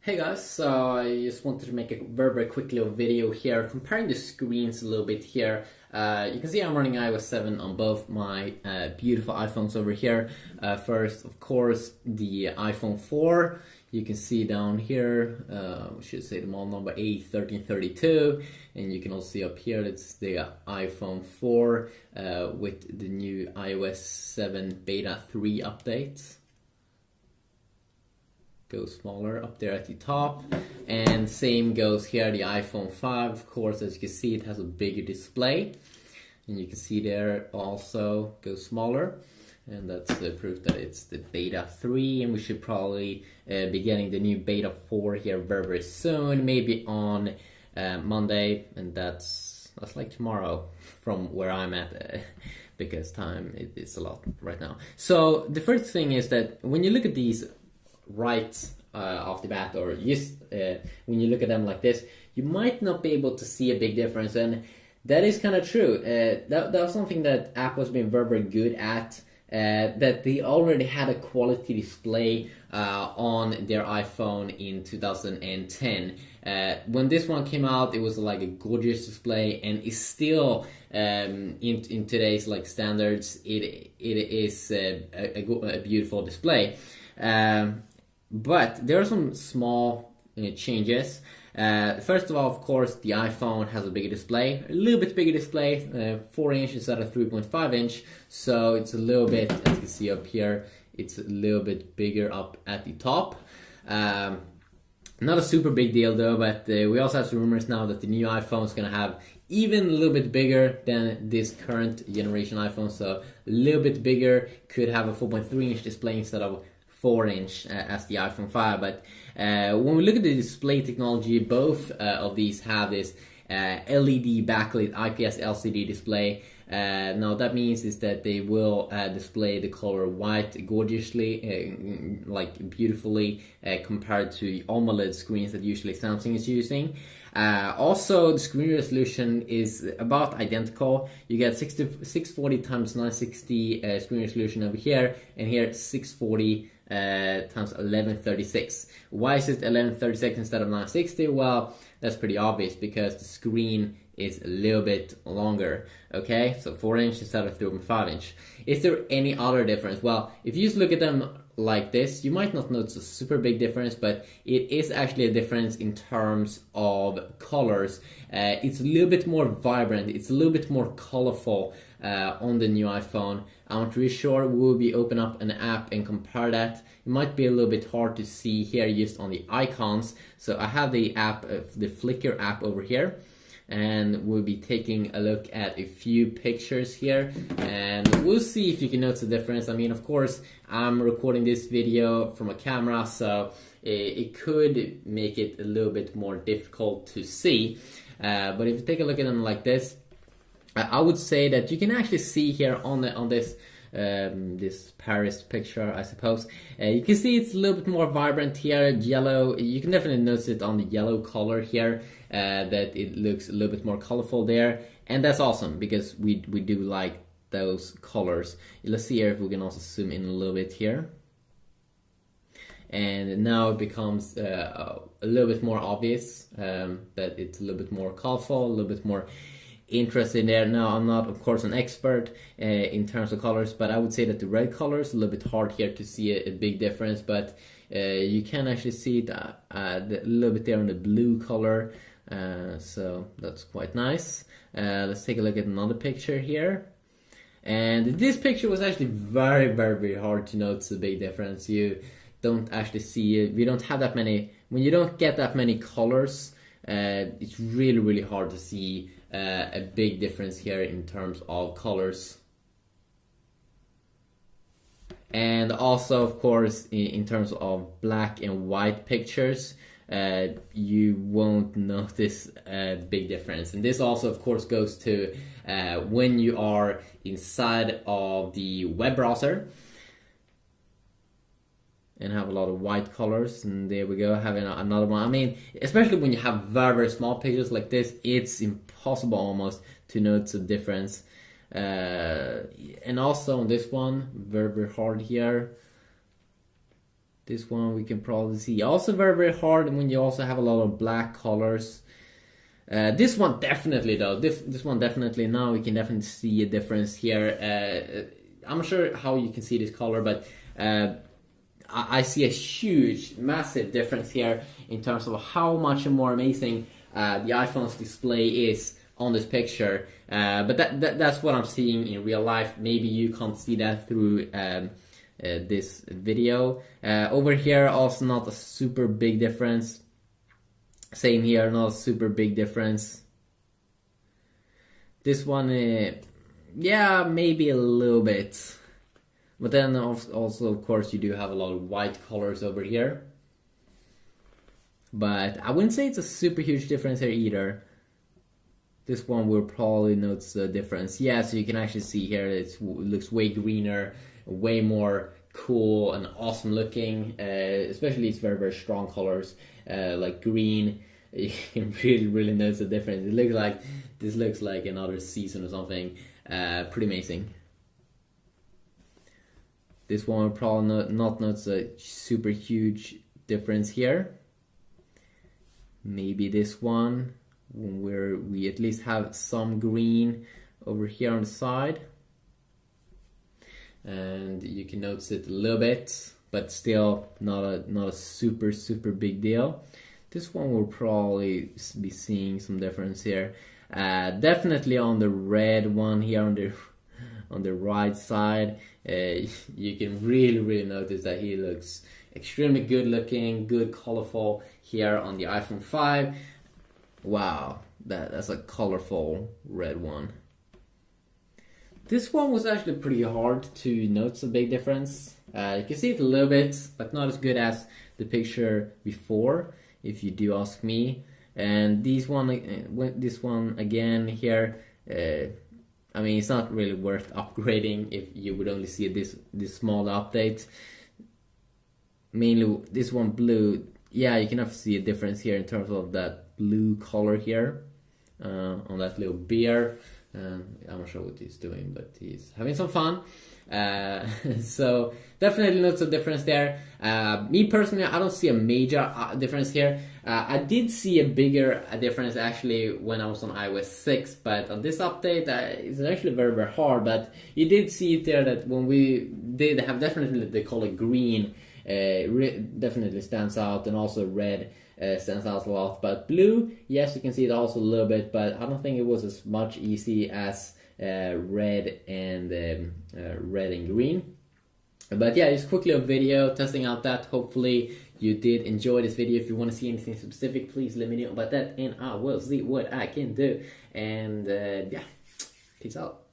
Hey guys, so I just wanted to make a very quick little video here comparing the screens a little bit here. You can see I'm running iOS 7 on both my beautiful iPhones over here. First, of course, the iPhone 4. You can see down here, we should say the model number A1332, and you can also see up here it's the iPhone 4 with the new iOS 7 Beta 3 update. Go smaller up there at the top, and same goes here, the iPhone 5. Of course, as you can see, it has a bigger display, and you can see there also go smaller, and that's the proof that it's the Beta 3, and we should probably be getting the new Beta 4 here very soon, maybe on Monday, and that's like tomorrow from where I'm at. Because time is a lot right now. So the first thing is that when you look at these right off the bat, or just when you look at them like this, you might not be able to see a big difference, and that is kind of true. That was something that Apple's been very good at, that they already had a quality display on their iPhone in 2010. When this one came out, it was like a gorgeous display, and it's still in today's like standards, it is a beautiful display. But there are some small changes. First of all, of course, the iPhone has a bigger display, a little bit bigger display, 4 inch instead of 3.5 inch. So it's a little bit, as you can see up here, it's a little bit bigger up at the top. Not a super big deal though, but we also have some rumors now that the new iPhone is going to have even a little bit bigger than this current generation iPhone. So a little bit bigger, could have a 4.3 inch display instead of 4 inch as the iPhone 5. But when we look at the display technology, both of these have this LED backlit IPS LCD display. Now that means is that they will display the color white gorgeously, like beautifully, compared to AMOLED screens that usually Samsung is using. Also, the screen resolution is about identical. You get 640 times 960 screen resolution over here, and here 640 times 1136. Why is it 1136 instead of 960? Well, that's pretty obvious, because the screen is a little bit longer. Okay, so 4 inch instead of 3.5 inch. Is there any other difference? Well, if you just look at them like this, you might not notice a super big difference, but it is actually a difference in terms of colors. It's a little bit more vibrant, it's a little bit more colorful on the new iPhone. I'm not really sure. We will be open up an app and compare that. It might be a little bit hard to see here just on the icons. So I have the app, the Flickr app over here, and we'll be taking a look at a few pictures here, and we'll see if you can notice the difference. I mean, of course, I'm recording this video from a camera, so it could make it a little bit more difficult to see. But if you take a look at them like this, I would say that you can actually see here on this this Paris picture, I suppose. You can see it's a little bit more vibrant here, yellow. You can definitely notice it on the yellow color here, that it looks a little bit more colorful there, and that's awesome because we do like those colors. Let's see here if we can also zoom in a little bit here. And now it becomes a little bit more obvious that it's a little bit more colorful, a little bit more interested there. Now, I'm not, of course, an expert in terms of colors, but I would say that the red color is a little bit hard here to see a big difference, but you can actually see it a little bit there on the blue color, so that's quite nice. Let's take a look at another picture here. And this picture was actually very hard to notice a big difference. You don't actually see it. We don't have that many. When you don't get that many colors, it's really hard to see a big difference here in terms of colors. And also, of course, in terms of black and white pictures, you won't notice a big difference. And this also, of course, goes to when you are inside of the web browser and have a lot of white colors. And there we go, having another one. I mean, especially when you have very small pictures like this, it's impossible almost to notice a difference. And also on this one, very hard here. This one we can probably see. Also very hard when you also have a lot of black colors. This one definitely though. This one definitely, now we can definitely see a difference here. I'm not sure how you can see this color, but I see a huge, massive difference here in terms of how much more amazing the iPhone's display is on this picture. But that's what I'm seeing in real life. Maybe you can't see that through this video. Over here, also not a super big difference. Same here, not a super big difference. This one, yeah, maybe a little bit. But then also, of course, you do have a lot of white colors over here. But I wouldn't say it's a super huge difference here either. This one will probably notice a difference. Yeah, so you can actually see here it looks way greener, way more cool and awesome looking. Especially it's very strong colors like green. You can really notice the difference. It looks like this looks like another season or something. Pretty amazing. This one will probably not notice a super huge difference here. Maybe this one, where we at least have some green over here on the side. And you can notice it a little bit, but still not a super big deal. This one will probably be seeing some difference here. Definitely on the red one here on the right side, you can really notice that he looks extremely good looking, good colorful here on the iPhone 5. Wow, that's a colorful red one. This one was actually pretty hard to notice a big difference. You can see it a little bit, but not as good as the picture before, if you do ask me. And this one again here, I mean, it's not really worth upgrading if you would only see this small update. Mainly this one blue, yeah, you can see a difference here in terms of that blue color here on that little bear. I'm not sure what he's doing, but he's having some fun. So definitely notice a difference there. Me personally, I don't see a major difference here. I did see a bigger difference actually when I was on iOS 6, but on this update it's actually very hard. But you did see it there that when we did have definitely the color green definitely stands out, and also red stands out a lot. But blue, yes, you can see it also a little bit, but I don't think it was as much easy as red and green. But yeah, just quickly a video testing out that. Hopefully you did enjoy this video. If you want to see anything specific, please let me know about that, and I will see what I can do. And yeah, peace out.